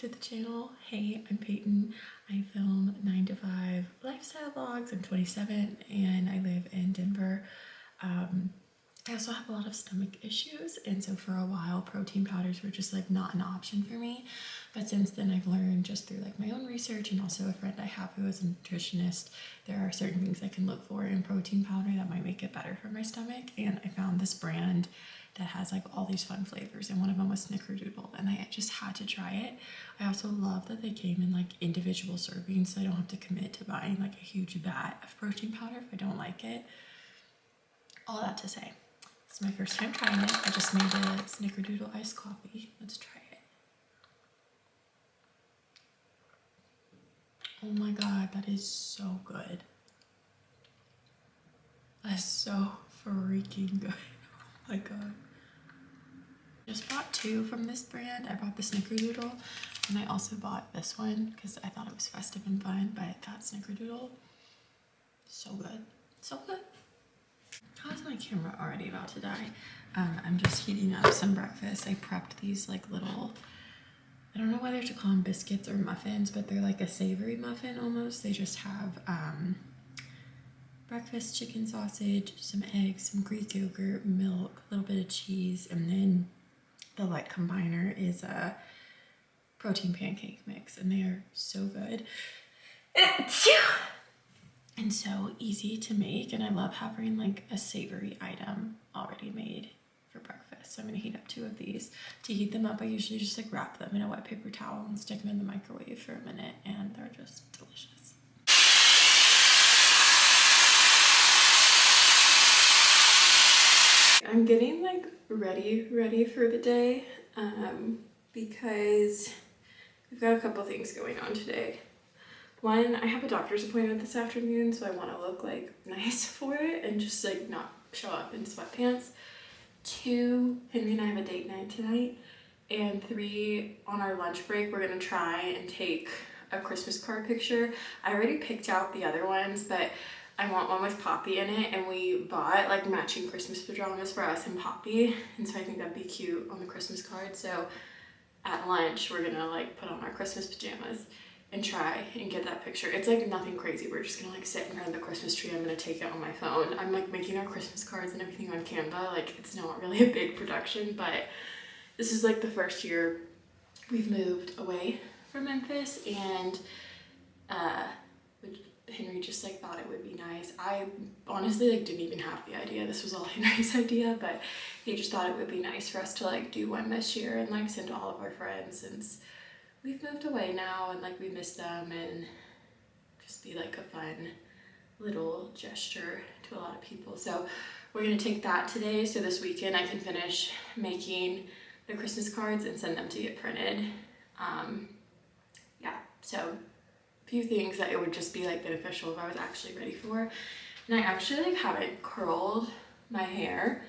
to the channel. Hey, I'm Payton. I film 9 to 5 lifestyle vlogs. I'm 27 and I live in Denver. I also have a lot of stomach issues, and so for a while protein powders were just like not an option for me. But since then I've learned just through like my own research and also a friend I have who is a nutritionist, there are certain things I can look for in protein powder that might make it better for my stomach. And I found this brand that has like all these fun flavors, and one of them was snickerdoodle, and I just had to try it. I also love that they came in like individual servings, so I don't have to commit to buying like a huge vat of protein powder if I don't like it. All that to say, it's my first time trying it. I just made a snickerdoodle iced coffee. Let's try it. Oh my god, that is so good. That's so freaking good. Oh my god. Just bought two from this brand. I bought the snickerdoodle, and I also bought this one because I thought it was festive and fun, but that snickerdoodle, so good. So good. How's my camera already about to die? I'm just heating up some breakfast. I prepped these like little, I don't know whether to call them biscuits or muffins, but they're like a savory muffin almost. They just have breakfast chicken sausage, some eggs, some Greek yogurt, milk, a little bit of cheese, and then the like combiner is a protein pancake mix, and they are so good. And so easy to make, and I love having like a savory item already made for breakfast. So I'm gonna heat up two of these. To heat them up, I usually just like wrap them in a wet paper towel and stick them in the microwave for a minute, and they're just delicious. I'm getting like ready for the day because we've got a couple things going on today. One, I have a doctor's appointment this afternoon, so I want to look like nice for it and just like not show up in sweatpants. Two, Henry and I have a date night tonight. And three, on our lunch break, we're gonna try and take a Christmas card picture. I already picked out the other ones, but I want one with Poppy in it, and we bought like matching Christmas pajamas for us and Poppy, and so I think that'd be cute on the Christmas card. So at lunch, we're gonna like put on our Christmas pajamas and try and get that picture. It's like nothing crazy. We're just gonna like sit in front of the Christmas tree. I'm gonna take it on my phone. I'm like making our Christmas cards and everything on Canva. Like it's not really a big production, but this is like the first year we've moved away from Memphis, and Henry just like thought it would be nice. I honestly like didn't even have the idea. This was all Henry's idea, but he just thought it would be nice for us to like do one this year and like send to all of our friends, since we've moved away now and like we miss them, and just be like a fun little gesture to a lot of people. So we're gonna take that today, so this weekend I can finish making the Christmas cards and send them to get printed. Yeah, so a few things that it would just be like beneficial if I was actually ready for. And I actually like haven't curled my hair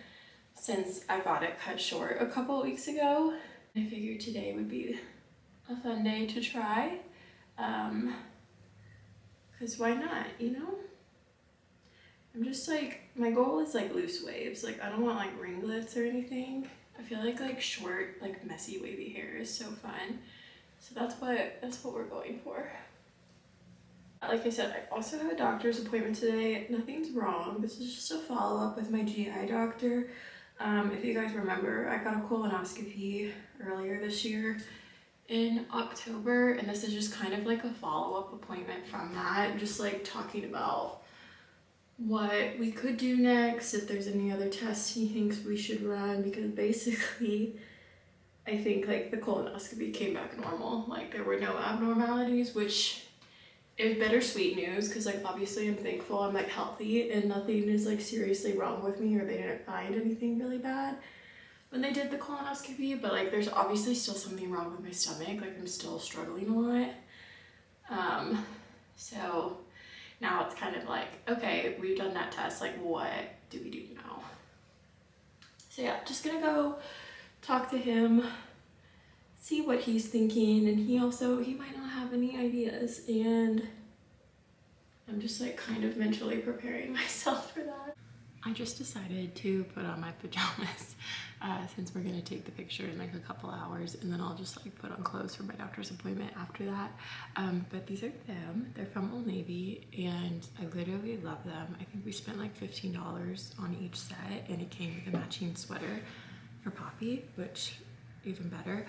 since I got it cut short a couple weeks ago. I figured today would be a fun day to try, because why not, you know? I'm just like, my goal is like loose waves. Like I don't want like ringlets or anything. I feel like short, like messy wavy hair is so fun. So that's what we're going for. Like I said, I also have a doctor's appointment today. Nothing's wrong. This is just a follow-up with my GI doctor. If you guys remember, I got a colonoscopy earlier this year in October, and this is just kind of like a follow-up appointment from that. Just like talking about what we could do next, if there's any other tests he thinks we should run, because basically I think like the colonoscopy came back normal. Like there were no abnormalities, which is bittersweet news, because like obviously I'm thankful I'm like healthy and nothing is like seriously wrong with me, or they didn't find anything really bad when they did the colonoscopy, but like there's obviously still something wrong with my stomach. Like I'm still struggling a lot. So now it's kind of like, okay, we've done that test, like what do we do now? So yeah, just gonna go talk to him, see what he's thinking, and he might not have any ideas, and I'm just like kind of mentally preparing myself for that. I just decided to put on my pajamas since we're gonna take the picture in like a couple hours, and then I'll just like put on clothes for my doctor's appointment after that. But these are them. They're from Old Navy, and I literally love them. I think we spent like $15 on each set, and it came with a matching sweater for Poppy, which even better.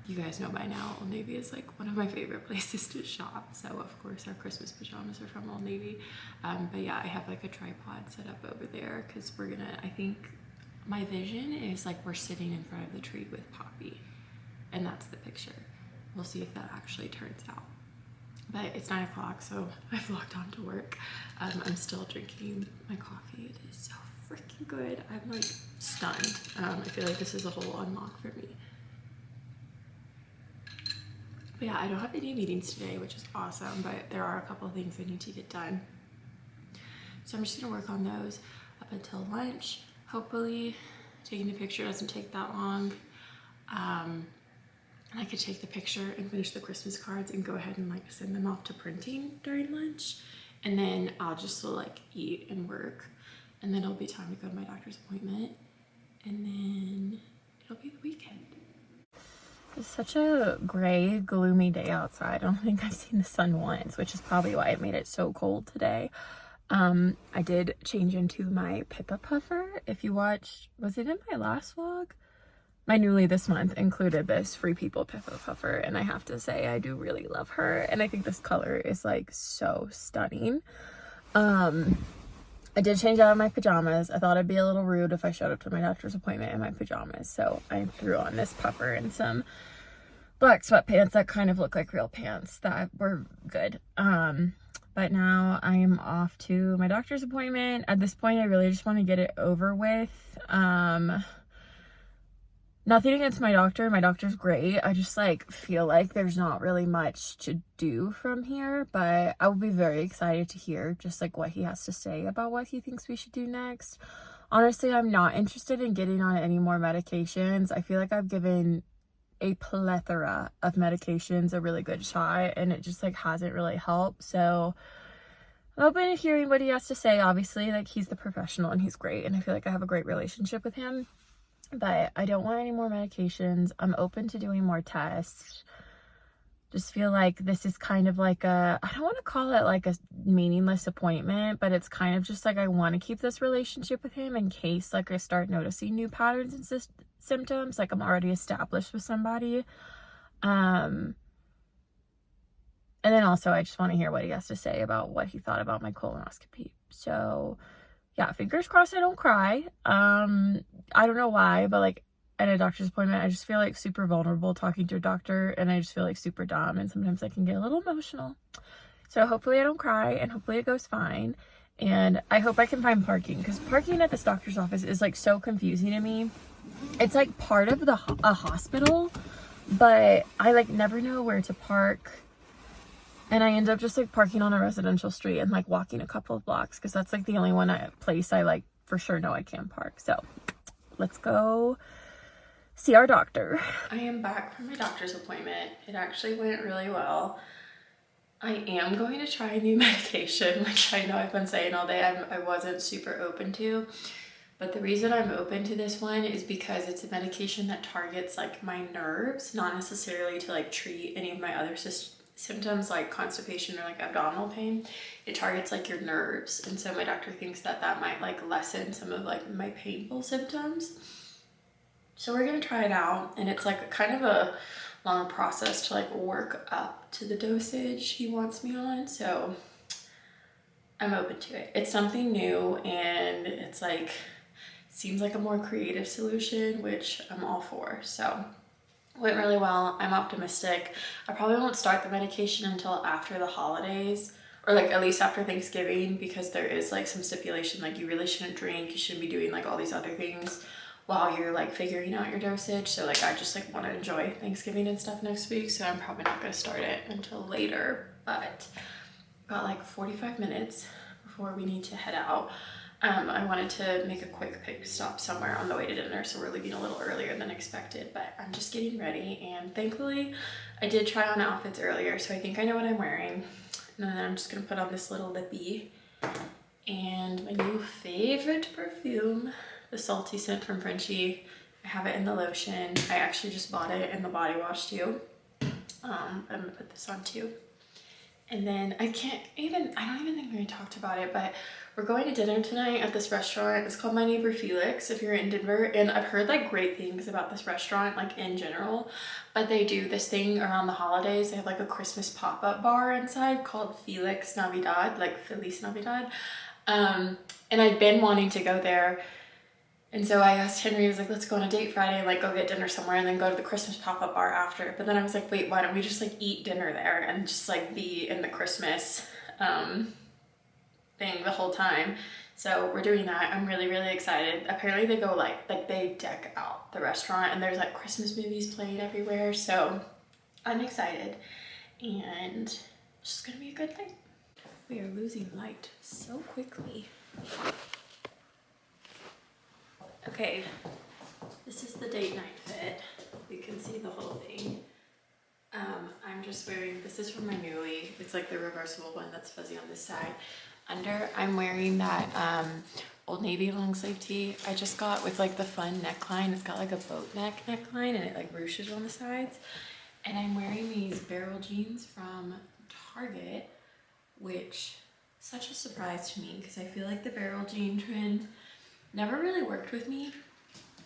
You guys know by now, Old Navy is like one of my favorite places to shop. So of course our Christmas pajamas are from Old Navy. But yeah, I have like a tripod set up over there because we're gonna, I think my vision is like we're sitting in front of the tree with Poppy, and that's the picture. We'll see if that actually turns out. But it's 9 o'clock, so I've logged on to work. I'm still drinking my coffee. It is so freaking good. I'm like stunned. I feel like this is a whole unlock for me. But yeah, I don't have any meetings today, which is awesome, but there are a couple of things I need to get done. So I'm just gonna work on those up until lunch. Hopefully taking the picture doesn't take that long. And I could take the picture and finish the Christmas cards and go ahead and like send them off to printing during lunch. And then I'll just like eat and work. And then it'll be time to go to my doctor's appointment. And then it'll be the weekend. It's such a gray, gloomy day outside. I don't think I've seen the sun once, which is probably why it made it so cold today. I did change into my Pippa Puffer. If you watched, was it in my last vlog? My Newly this month included this Free People Pippa Puffer, and I have to say I do really love her, and I think this color is like so stunning. I did change out of my pajamas. I thought it'd be a little rude if I showed up to my doctor's appointment in my pajamas, so I threw on this puffer and some black sweatpants that kind of look like real pants that were good. But now I am off to my doctor's appointment. At this point, I really just want to get it over with. Nothing against my doctor. My doctor's great. I just like feel like there's not really much to do from here, but I will be very excited to hear just like what he has to say about what he thinks we should do next. Honestly, I'm not interested in getting on any more medications. I feel like I've given a plethora of medications a really good shot, and it just like hasn't really helped. So I'm open to hearing what he has to say. Obviously, like he's the professional and he's great, and I feel like I have a great relationship with him. But I don't want any more medications. I'm open to doing more tests. Just feel like this is kind of like a, I don't want to call it like a meaningless appointment, but it's kind of just like I want to keep this relationship with him in case like I start noticing new patterns and symptoms, like I'm already established with somebody. And then also I just want to hear what he has to say about what he thought about my colonoscopy. So yeah, fingers crossed I don't cry. I don't know why, but like at a doctor's appointment, I just feel like super vulnerable talking to a doctor, and I just feel like super dumb, and sometimes I can get a little emotional. So hopefully I don't cry, and hopefully it goes fine. And I hope I can find parking, because parking at this doctor's office is like so confusing to me. It's like part of a hospital, but I like never know where to park. And I end up just like parking on a residential street and like walking a couple of blocks, because that's like the only place I like for sure know I can park. So let's go see our doctor. I am back from my doctor's appointment. It actually went really well. I am going to try a new medication, which I know I've been saying all day I wasn't super open to. But the reason I'm open to this one is because it's a medication that targets like my nerves, not necessarily to like treat any of my other symptoms like constipation or like abdominal pain. It targets like your nerves, and so my doctor thinks that that might like lessen some of like my painful symptoms. So we're gonna try it out, and it's like kind of a long process to like work up to the dosage he wants me on, so I'm open to it. It's something new, and it's like seems like a more creative solution, which I'm all for. So went really well. I'm optimistic. I probably won't start the medication until after the holidays, or like at least after Thanksgiving, because there is like some stipulation like you really shouldn't drink, you shouldn't be doing like all these other things while you're like figuring out your dosage. So like I just like want to enjoy Thanksgiving and stuff next week, so I'm probably not going to start it until later. But got like 45 minutes before we need to head out. I wanted to make a quick pit stop somewhere on the way to dinner, so we're leaving a little earlier than expected, but I'm just getting ready. And thankfully I did try on outfits earlier, so I think I know what I'm wearing. And then I'm just gonna put on this little lippy and my new favorite perfume, the Salty Scent from Frenchie. I have it in the lotion. I actually just bought it in the body wash too. I'm gonna put this on too. And then I don't even think we talked about it, but we're going to dinner tonight at this restaurant. It's called My Neighbor Felix if you're in Denver. And I've heard like great things about this restaurant, like in general, but they do this thing around the holidays. They have like a Christmas pop-up bar inside called Felix Navidad, like Feliz Navidad. And I'd been wanting to go there. And so I asked Henry, I was like, let's go on a date Friday and like go get dinner somewhere and then go to the Christmas pop-up bar after. But then I was like, wait, why don't we just like eat dinner there and just like be in the Christmas thing the whole time. So we're doing that. I'm really, really excited. Apparently they go like they deck out the restaurant and there's like Christmas movies playing everywhere. So I'm excited and it's just gonna be a good thing. We are losing light so quickly. Okay, this is the date night fit. You can see the whole thing. I'm just wearing, this is from my Newly. It's like the reversible one that's fuzzy on this side. Under, I'm wearing that Old Navy long sleeve tee I just got with like the fun neckline. It's got like a boat neck neckline and it like ruches on the sides. And I'm wearing these barrel jeans from Target, which is such a surprise to me because I feel like the barrel jean trend never really worked with me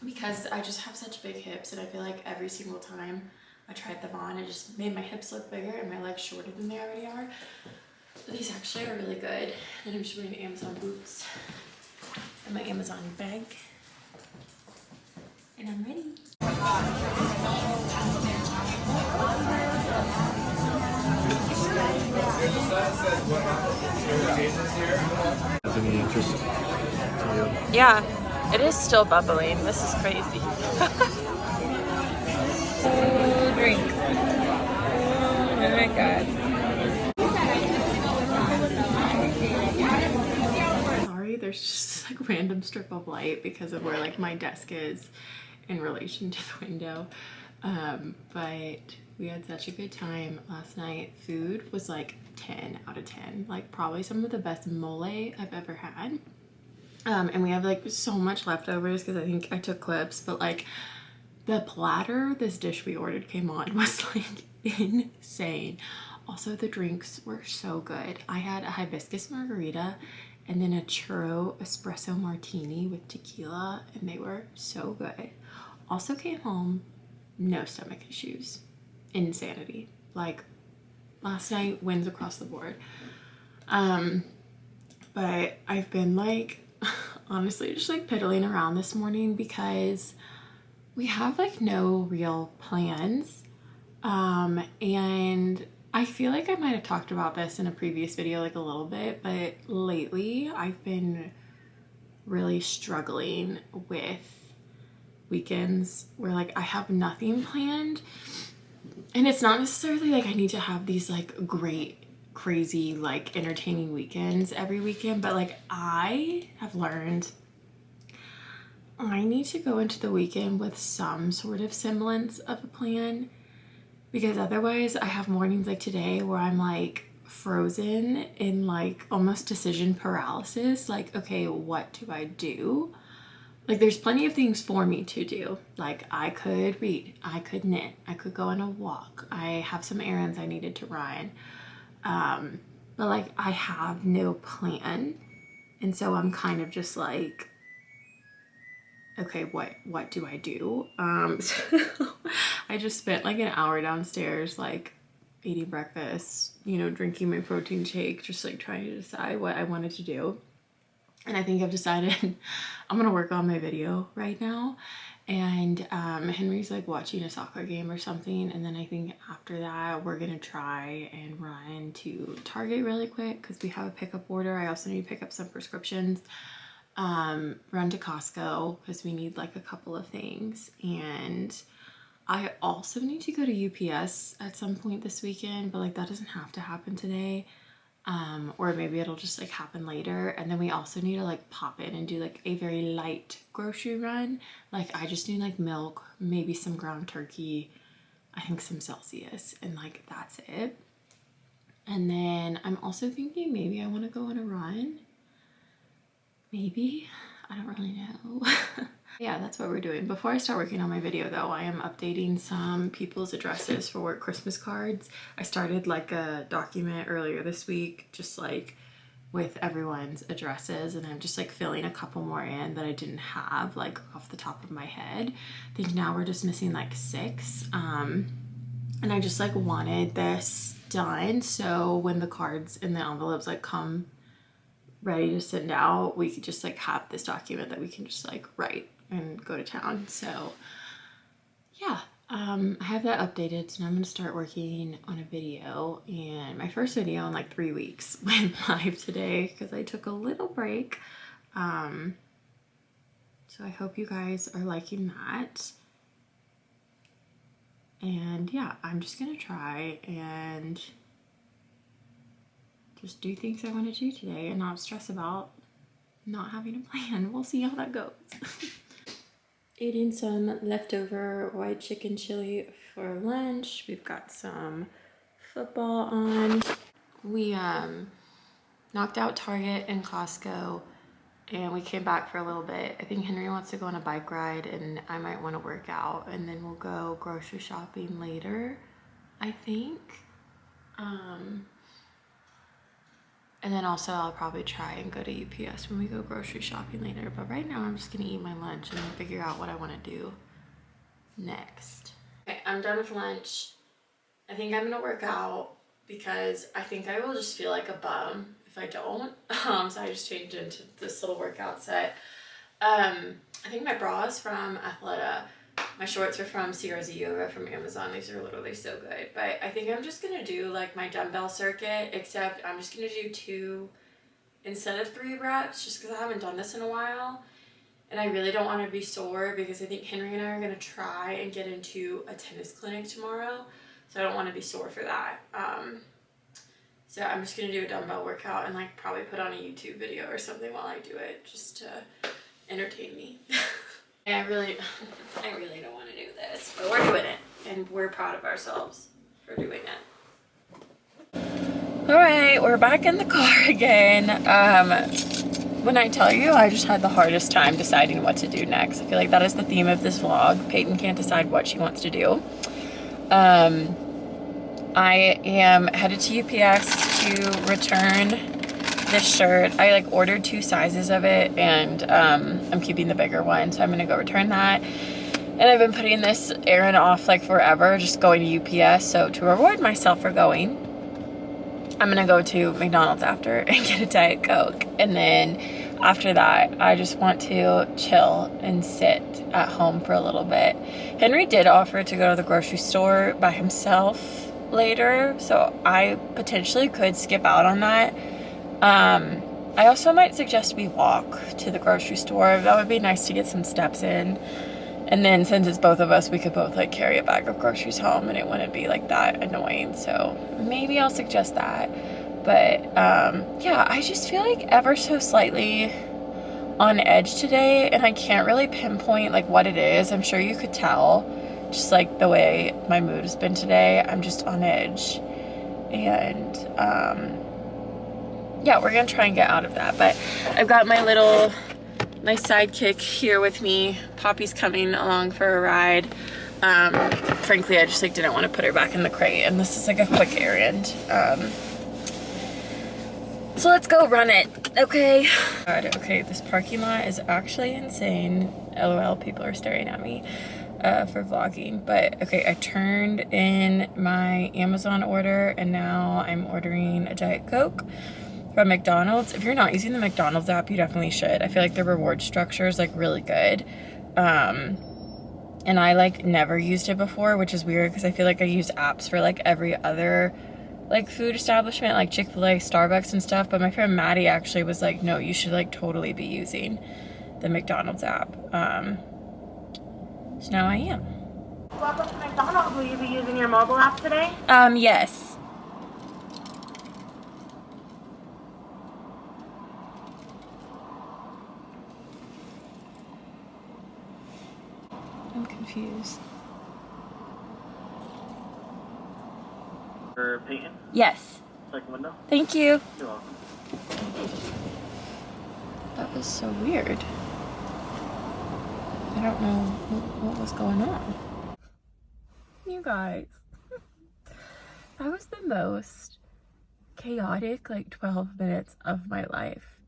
because I just have such big hips and I feel like every single time I tried them on, it just made my hips look bigger and my legs shorter than they already are. But these actually are really good. And I'm just wearing Amazon boots and my Amazon bag. And I'm ready. Has any interest to you? Yeah, it is still bubbling. This is crazy. Oh, drink. Oh my god. Sorry, there's just like random strip of light because of where like my desk is in relation to the window. But we had such a good time last night. Food was like 10 out of 10. Like probably some of the best mole I've ever had. And we have like so much leftovers because I think I took clips, but like the platter this dish we ordered came on was like insane. Also the drinks were so good. I had a hibiscus margarita and then a churro espresso martini with tequila and they were so good. Also came home, no stomach issues. Insanity. Like last night, wins across the board. But I've been like honestly just like piddling around this morning because we have like no real plans. And I feel like I might have talked about this in a previous video like a little bit, but lately I've been really struggling with weekends where like I have nothing planned. And it's not necessarily like I need to have these like great, crazy, like entertaining weekends every weekend, but like I have learned I need to go into the weekend with some sort of semblance of a plan because otherwise I have mornings like today where I'm like frozen in like almost decision paralysis. Like, okay, what do I do? Like there's plenty of things for me to do. Like I could read, I could knit, I could go on a walk. I have some errands I needed to run. But like I have no plan. And so I'm kind of just like, okay, what do I do? So I just spent like an hour downstairs, like eating breakfast, you know, drinking my protein shake, just like trying to decide what I wanted to do. And I think I've decided I'm gonna work on my video right now. And Henry's like watching a soccer game or something. And then I think after that, we're gonna try and run to Target really quick because we have a pickup order. I also need to pick up some prescriptions. Run to Costco because we need like a couple of things. And I also need to go to UPS at some point this weekend, but like that doesn't have to happen today. Or maybe it'll just like happen later. And then we also need to like pop in and do like a very light grocery run. Like I just need like milk, maybe some ground turkey, I think some Celsius, and like that's it. And then I'm also thinking maybe I want to go on a run. Maybe. I don't really know. Yeah, that's what we're doing. Before I start working on my video though, I am updating some people's addresses for work Christmas cards. I started like a document earlier this week, just like with everyone's addresses, and I'm just like filling a couple more in that I didn't have like off the top of my head. I think now we're just missing like 6. And I just like wanted this done so when the cards and the envelopes like come ready to send out, we could just like have this document that we can just like write and go to town. So yeah, I have that updated, so now I'm gonna start working on a video, and my first video in like 3 weeks went live today because I took a little break. So I hope you guys are liking that. And yeah, I'm just gonna try and just do things I want to do today and not stress about not having a plan. We'll see how that goes. Eating some leftover white chicken chili for lunch. We've got some football on. We knocked out Target and Costco, and we came back for a little bit. I think Henry wants to go on a bike ride, and I might want to work out, and then we'll go grocery shopping later, I think. And then also I'll probably try and go to UPS when we go grocery shopping later. But right now I'm just gonna eat my lunch and figure out what I wanna do next. Okay, I'm done with lunch. I think I'm gonna work out because I think I will just feel like a bum if I don't. So I just changed into this little workout set. I think my bra is from Athleta. My shorts are from CRZ Yoga from Amazon. These are literally so good. But I think I'm just going to do like my dumbbell circuit, except I'm just going to do 2 instead of 3 reps just because I haven't done this in a while. And I really don't want to be sore because I think Henry and I are going to try and get into a tennis clinic tomorrow. So I don't want to be sore for that. So I'm just going to do a dumbbell workout and like probably put on a YouTube video or something while I do it just to entertain me. I really don't want to do this, but we're doing it, and we're proud of ourselves for doing it. All right, we're back in the car again. When I tell you, I just had the hardest time deciding what to do next. I feel like that is the theme of this vlog. Payton can't decide what she wants to do. I am headed to UPS to return this shirt. I like ordered 2 sizes of it, and I'm keeping the bigger one, so I'm gonna go return that. And I've been putting this errand off like forever, just going to UPS. So to reward myself for going, I'm gonna go to McDonald's after and get a Diet Coke. And then after that, I just want to chill and sit at home for a little bit. Henry did offer to go to the grocery store by himself later, so I potentially could skip out on that. I also might suggest we walk to the grocery store. That would be nice to get some steps in. And then since it's both of us, we could both like carry a bag of groceries home and it wouldn't be like that annoying. So maybe I'll suggest that. But yeah, I just feel like ever so slightly on edge today, and I can't really pinpoint like what it is. I'm sure you could tell just like the way my mood has been today. I'm just on edge. And yeah, we're gonna try and get out of that. But I've got my sidekick here with me. Poppy's coming along for a ride. Frankly, I just like didn't want to put her back in the crate, and this is like a quick errand. So let's go run it, okay? God, okay, this parking lot is actually insane. LOL, people are staring at me for vlogging. But okay, I turned in my Amazon order, and now I'm ordering a Diet Coke from McDonald's. If you're not using the McDonald's app, you definitely should. I feel like the reward structure is like really good. And I like never used it before, which is weird because I feel like I use apps for like every other like food establishment, like Chick-fil-A, Starbucks and stuff. But my friend Maddie actually was like, no, you should like totally be using the McDonald's app. So now I am. Welcome to McDonald's. Will you be using your mobile app today? Yes. I'm confused. For Payton, Yes. second window. Thank you. You're welcome. That was so weird. I don't know what was going on. You guys, that was the most chaotic like 12 minutes of my life.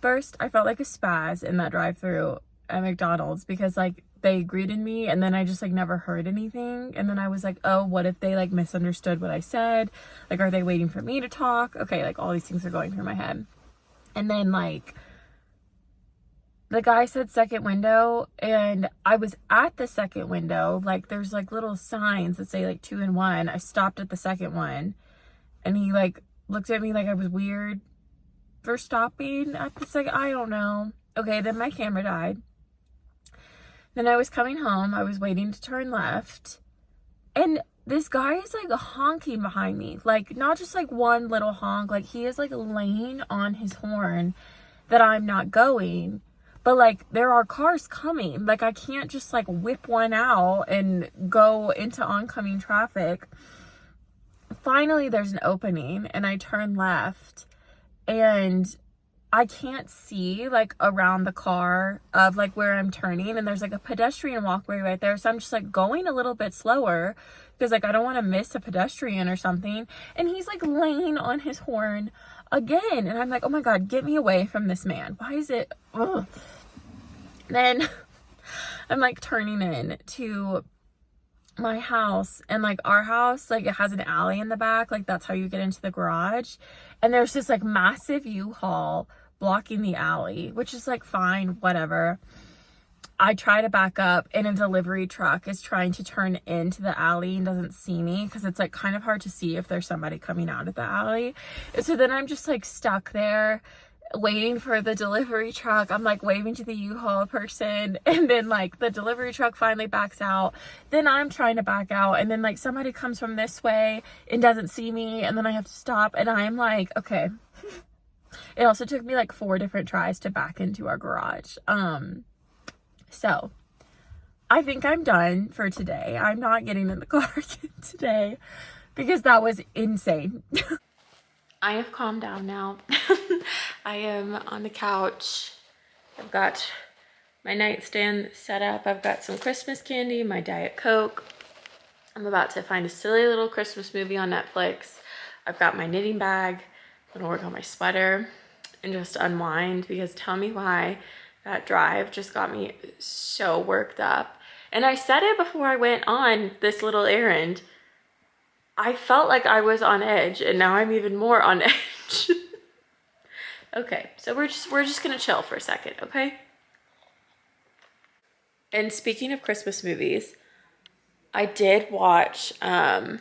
First, I felt like a spaz in that drive-thru at McDonald's because like they greeted me and then I just like never heard anything, and then I was like, oh, what if they like misunderstood what I said? Like, are they waiting for me to talk? Okay, like all these things are going through my head. And then like the guy said second window, and I was at the second window. Like there's like little signs that say like 2 and 1. I stopped at the second one and he like looked at me like I was weird for stopping at the second. I don't know. Okay, then my camera died. Then I was coming home. I was waiting to turn left. And this guy is like honking behind me. Like not just like one little honk. Like he is like laying on his horn that I'm not going. But like there are cars coming. Like I can't just like whip one out and go into oncoming traffic. Finally there's an opening and I turn left and I can't see like around the car of like where I'm turning, and there's like a pedestrian walkway right there. So I'm just like going a little bit slower because like I don't want to miss a pedestrian or something. And he's like laying on his horn again. And I'm like, oh my God, get me away from this man. Why is it? Ugh. Then I'm like turning in to my house, and like our house, like it has an alley in the back. Like that's how you get into the garage. And there's this like massive U-Haul blocking the alley, which is like fine, whatever. I try to back up and a delivery truck is trying to turn into the alley and doesn't see me because it's like kind of hard to see if there's somebody coming out of the alley. And so then I'm just like stuck there waiting for the delivery truck. I'm like waving to the U-Haul person, and then like the delivery truck finally backs out. Then I'm trying to back out, and then like somebody comes from this way and doesn't see me, and then I have to stop, and I'm like, okay. It also took me like 4 different tries to back into our garage. So I think I'm done for today. I'm not getting in the car again today because that was insane. I have calmed down now. I am on the couch. I've got my nightstand set up. I've got some Christmas candy, my Diet Coke. I'm about to find a silly little Christmas movie on Netflix. I've got my knitting bag. I'm gonna work on my sweater and just unwind, because tell me why that drive just got me so worked up. And I said it before I went on this little errand. I felt like I was on edge, and now I'm even more on edge. Okay, so we're just gonna chill for a second, okay? And speaking of Christmas movies, I did watch I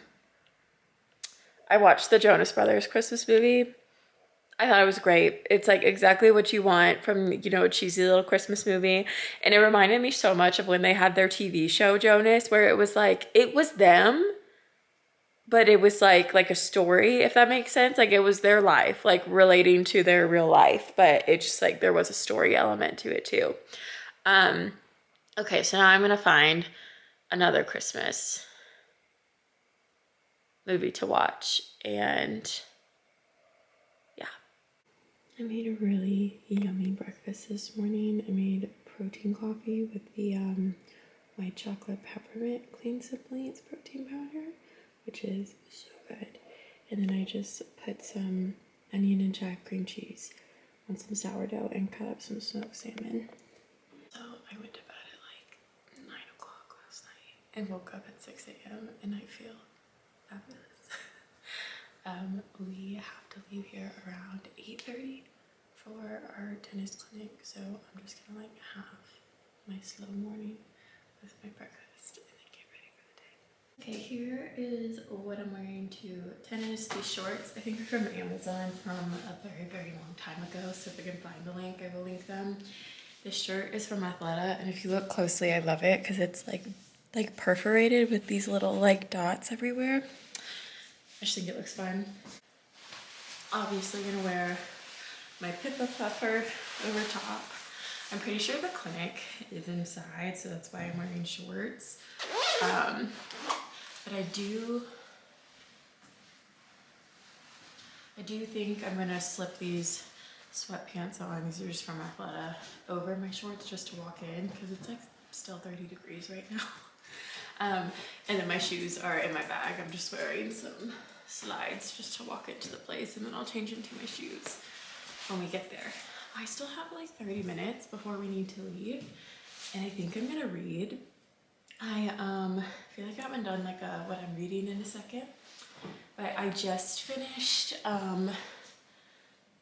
watched the Jonas Brothers Christmas movie. I thought it was great. It's like exactly what you want from, you know, a cheesy little Christmas movie. And it reminded me so much of when they had their TV show Jonas, where it was like, it was them, but it was like a story, if that makes sense. Like it was their life, like relating to their real life, but it just like there was a story element to it too. Okay, so now I'm gonna find another Christmas movie to watch, and yeah. I made a really yummy breakfast this morning. I made protein coffee with the white chocolate peppermint clean siblings protein powder, which is so good. And then I just put some onion and jack cream cheese on some sourdough and cut up some smoked salmon. So I went to bed at like 9 o'clock last night and woke up at 6 a.m. and I feel fabulous. We have to leave here around 8:30 for our dentist clinic, so I'm just gonna like have my slow morning with my breakfast and then get ready for the day. Okay, here is what I'm wearing to tennis. These shorts, I think they're from Amazon from a very, very long time ago, so if I can find the link, I will link them. This shirt is from Athleta, and if you look closely, I love it because it's like perforated with these little like dots everywhere. I just think it looks fun. Obviously gonna wear my Pippa puffer over top. I'm pretty sure the clinic is inside, so that's why I'm wearing shorts. But I do think I'm gonna slip these sweatpants on. These are just from Athleta over my shorts just to walk in because it's like still 30 degrees right now. And then my shoes are in my bag. I'm just wearing some slides just to walk into the place, and then I'll change into my shoes when we get there. I still have like 30 minutes before we need to leave, and I think I'm gonna read. I feel like I haven't done like what I'm reading in a second, but I just finished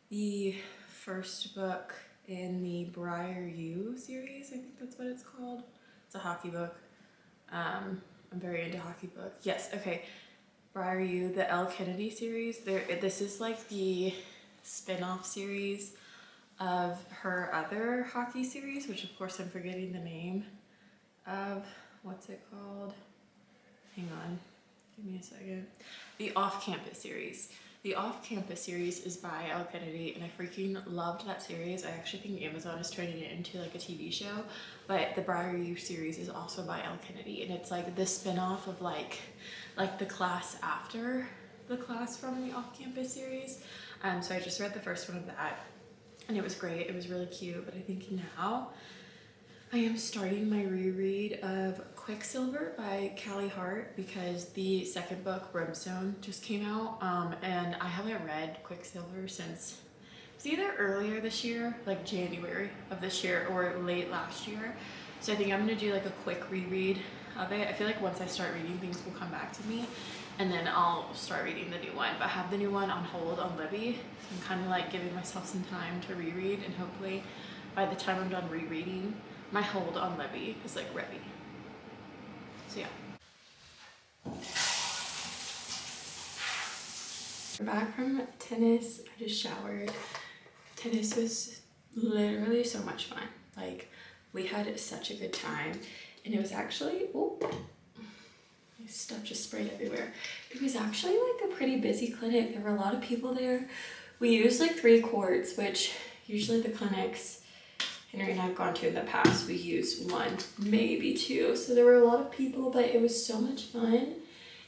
the first book in the Briar U series. I think that's what it's called. It's a hockey book. I'm very into hockey books. Yes, okay. Briar U, the L. Kennedy series. This is like the spin-off series of her other hockey series, which of course I'm forgetting the name of. What's it called? Hang on, give me a second. The Off-Campus series. The Off-Campus series is by L. Kennedy, and I freaking loved that series. I actually think Amazon is turning it into like a TV show, but the Briar U series is also by L. Kennedy, and it's like the spin-off of like the class after the class from the Off-Campus series. So I just read the first one of that, and it was great. It was really cute, but I think now I am starting my reread of Quicksilver by Callie Hart because the second book, Brimstone, just came out, and I haven't read Quicksilver since it's either earlier this year, like January of this year, or late last year. So I think I'm gonna do like a quick reread of it. I feel like once I start reading, things will come back to me, and then I'll start reading the new one. But I have the new one on hold on Libby, so I'm kind of like giving myself some time to reread, and hopefully by the time I'm done rereading, my hold on Libby is like ready. So yeah. We're back from tennis. I just showered. Tennis was literally so much fun. Like, we had such a good time, and it was actually, oh, my stuff just sprayed everywhere. It was actually like a pretty busy clinic. There were a lot of people there. We used like 3 courts, which usually the clinics Henry and I have gone to in the past, we used 1, maybe 2. So there were a lot of people, but it was so much fun.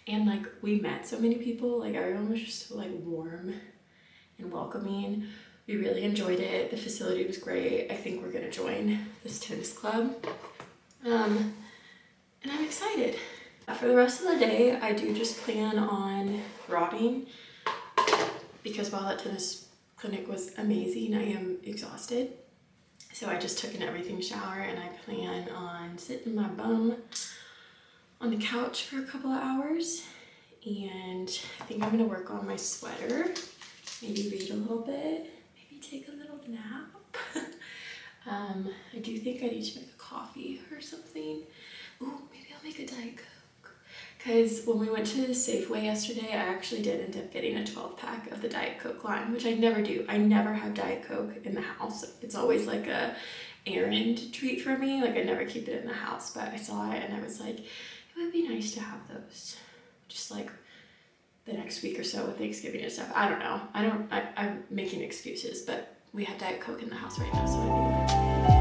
And like, we met so many people. Like, everyone was just so like warm and welcoming. We really enjoyed it. The facility was great. I think we're gonna join this tennis club. And I'm excited. For the rest of the day, I do just plan on robbing because while that tennis clinic was amazing, I am exhausted. So I just took an everything shower, and I plan on sitting my bum on the couch for a couple of hours. And I think I'm gonna work on my sweater, maybe read a little bit, maybe take a little nap. I do think I need to make a coffee or something. Ooh, maybe I'll make a Diet Coke. Because when we went to Safeway yesterday, I actually did end up getting a 12-pack of the Diet Coke line, which I never do. I never have Diet Coke in the house. It's always like a errand treat for me. Like, I never keep it in the house, but I saw it and I was like, it would be nice to have those. Just like the next week or so with Thanksgiving and stuff. I don't know. I'm making excuses, but we have Diet Coke in the house right now, so I think